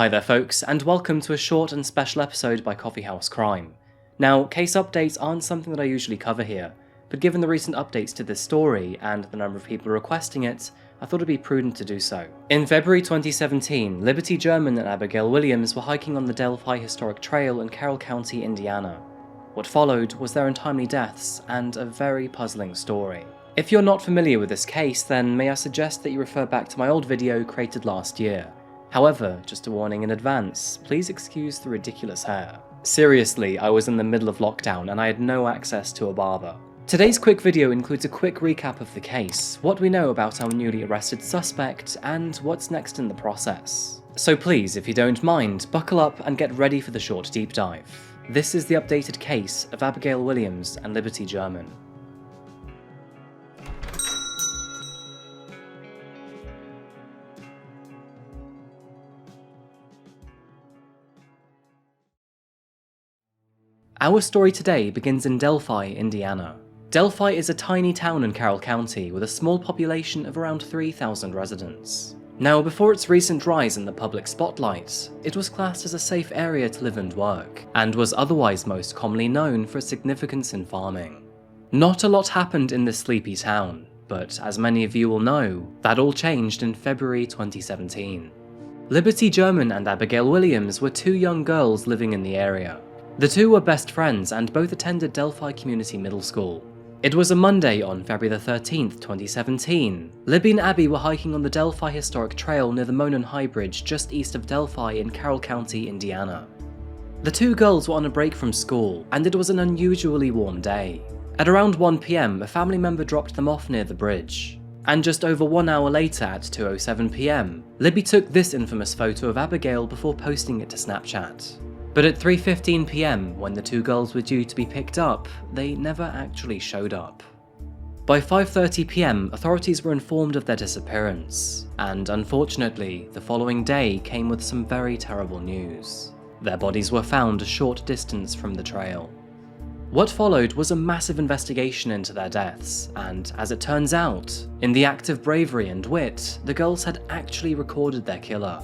Hi there folks, and welcome to a short and special episode by Coffeehouse Crime. Now, case updates aren't something that I usually cover here, but given the recent updates to this story and the number of people requesting it, I thought it'd be prudent to do so. In February 2017, Liberty German and Abigail Williams were hiking on the Delphi Historic Trail in Carroll County, Indiana. What followed was their untimely deaths and a very puzzling story. If you're not familiar with this case, then may I suggest that you refer back to my old video created last year. However, just a warning in advance, please excuse the ridiculous hair. Seriously, I was in the middle of lockdown and I had no access to a barber. Today's quick video includes a quick recap of the case, what we know about our newly arrested suspect, and what's next in the process. So please, if you don't mind, buckle up and get ready for the short deep dive. This is the updated case of Abigail Williams and Liberty German. Our story today begins in Delphi, Indiana. Delphi is a tiny town in Carroll County with a small population of around 3,000 residents. Now, before its recent rise in the public spotlight, it was classed as a safe area to live and work, and was otherwise most commonly known for its significance in farming. Not a lot happened in this sleepy town, but as many of you will know, that all changed in February 2017. Liberty German and Abigail Williams were two young girls living in the area. The two were best friends and both attended Delphi Community Middle School. It was a Monday on February 13th, 2017. Libby and Abby were hiking on the Delphi Historic Trail near the Monon High Bridge just east of Delphi in Carroll County, Indiana. The two girls were on a break from school, and it was an unusually warm day. At around 1 PM, a family member dropped them off near the bridge. And just over 1 hour later at 2:07 PM, Libby took this infamous photo of Abigail before posting it to Snapchat. But at 3:15 PM, when the two girls were due to be picked up, they never actually showed up. By 5:30 PM, authorities were informed of their disappearance, and unfortunately, the following day came with some very terrible news. Their bodies were found a short distance from the trail. What followed was a massive investigation into their deaths, and as it turns out, in the act of bravery and wit, the girls had actually recorded their killer.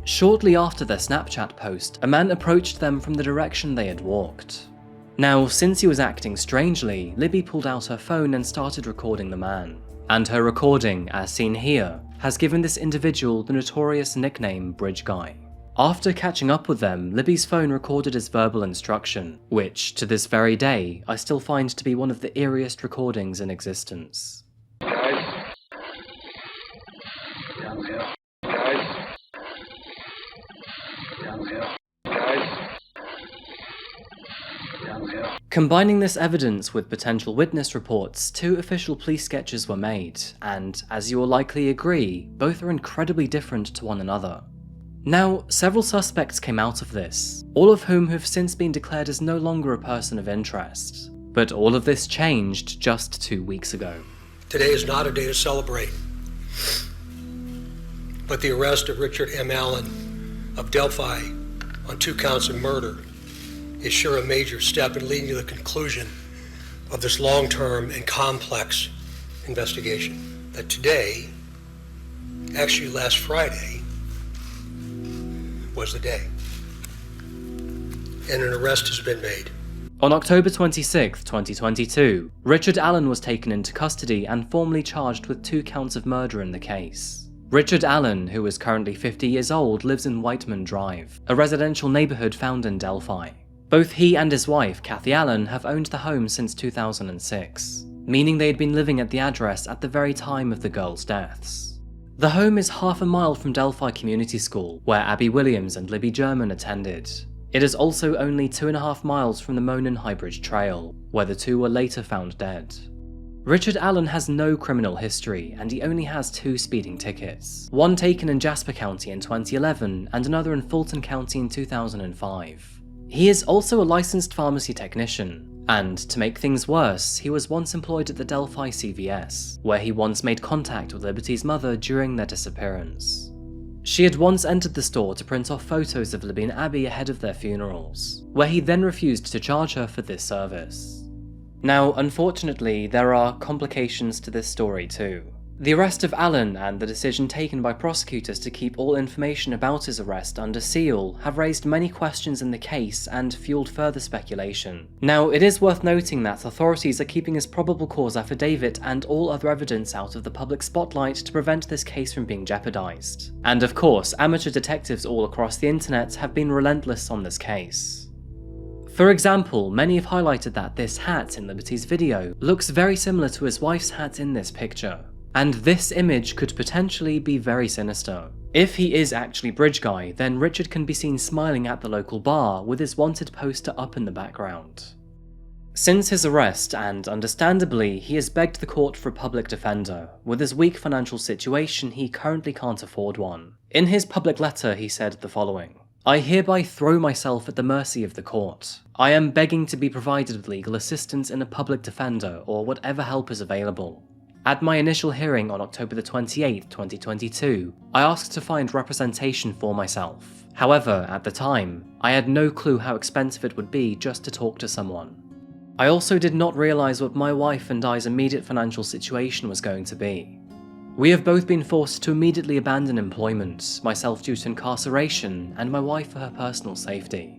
Shortly after their Snapchat post, a man approached them from the direction they had walked. Now, since he was acting strangely, Libby pulled out her phone and started recording the man. And her recording, as seen here, has given this individual the notorious nickname Bridge Guy. After catching up with them, Libby's phone recorded his verbal instruction, which, to this very day, I still find to be one of the eeriest recordings in existence. Guys. Downhill. Guys. Combining this evidence with potential witness reports, two official police sketches were made, and as you will likely agree, both are incredibly different to one another. Now, several suspects came out of this, all of whom have since been declared as no longer a person of interest. But all of this changed just 2 weeks ago. Today is not a day to celebrate, but the arrest of Richard M. Allen of Delphi on 2 counts of murder is sure a major step in leading to the conclusion of this long-term and complex investigation. That today, actually last Friday, was the day. And an arrest has been made. On October 26, 2022, Richard Allen was taken into custody and formally charged with 2 counts of murder in the case. Richard Allen, who is currently 50 years old, lives in Whiteman Drive, a residential neighborhood found in Delphi. Both he and his wife, Kathy Allen, have owned the home since 2006, meaning they had been living at the address at the very time of the girls' deaths. The home is half a mile from Delphi Community School, where Abby Williams and Libby German attended. It is also only 2.5 miles from the Monon High Bridge Trail, where the two were later found dead. Richard Allen has no criminal history, and he only has 2 speeding tickets, one taken in Jasper County in 2011 and another in Fulton County in 2005. He is also a licensed pharmacy technician, and to make things worse, he was once employed at the Delphi CVS, where he once made contact with Liberty's mother during their disappearance. She had once entered the store to print off photos of Libby and Abby ahead of their funerals, where he then refused to charge her for this service. Now, unfortunately, there are complications to this story too. The arrest of Allen and the decision taken by prosecutors to keep all information about his arrest under seal have raised many questions in the case and fueled further speculation. Now, it is worth noting that authorities are keeping his probable cause affidavit and all other evidence out of the public spotlight to prevent this case from being jeopardized. And of course, amateur detectives all across the internet have been relentless on this case. For example, many have highlighted that this hat in Liberty's video looks very similar to his wife's hat in this picture. And this image could potentially be very sinister. If he is actually Bridge Guy, then Richard can be seen smiling at the local bar with his wanted poster up in the background. Since his arrest, and understandably, he has begged the court for a public defender. With his weak financial situation, he currently can't afford one. In his public letter, he said the following: "I hereby throw myself at the mercy of the court. I am begging to be provided with legal assistance in a public defender or whatever help is available. At my initial hearing on October the 28th, 2022, I asked to find representation for myself. However, at the time, I had no clue how expensive it would be just to talk to someone. I also did not realise what my wife and I's immediate financial situation was going to be. We have both been forced to immediately abandon employment, myself due to incarceration, and my wife for her personal safety.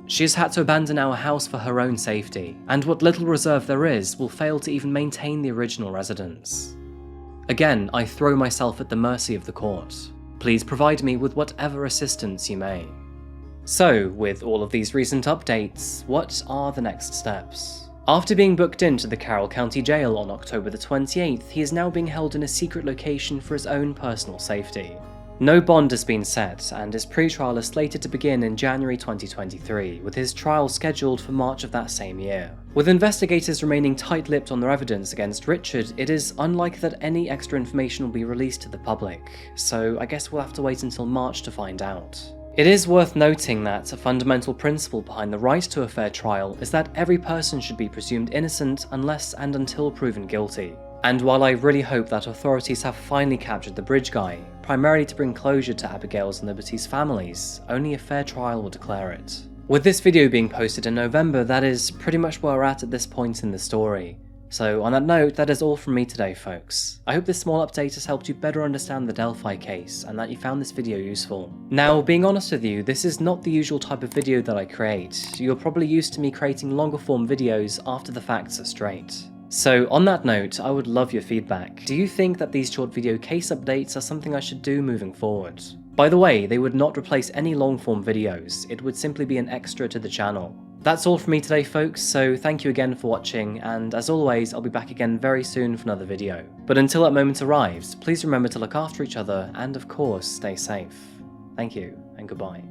She has had to abandon our house for her own safety, and what little reserve there is will fail to even maintain the original residence. Again, I throw myself at the mercy of the court. Please provide me with whatever assistance you may." So, with all of these recent updates, what are the next steps? After being booked into the Carroll County Jail on October the 28th, he is now being held in a secret location for his own personal safety. No bond has been set, and his pre-trial is slated to begin in January 2023, with his trial scheduled for March of that same year. With investigators remaining tight-lipped on their evidence against Richard, it is unlikely that any extra information will be released to the public, so I guess we'll have to wait until March to find out. It is worth noting that a fundamental principle behind the right to a fair trial is that every person should be presumed innocent unless and until proven guilty. And while I really hope that authorities have finally captured the Bridge Guy, primarily to bring closure to Abigail's and Liberty's families, only a fair trial will declare it. With this video being posted in November, that is pretty much where we're at this point in the story. So on that note, that is all from me today, folks. I hope this small update has helped you better understand the Delphi case, and that you found this video useful. Now, being honest with you, this is not the usual type of video that I create. You're probably used to me creating longer form videos after the facts are straight. So on that note, I would love your feedback. Do you think that these short video case updates are something I should do moving forward? By the way, they would not replace any long form videos, it would simply be an extra to the channel. That's all from me today, folks, so thank you again for watching, and as always, I'll be back again very soon for another video. But until that moment arrives, please remember to look after each other and of course, stay safe. Thank you, and goodbye.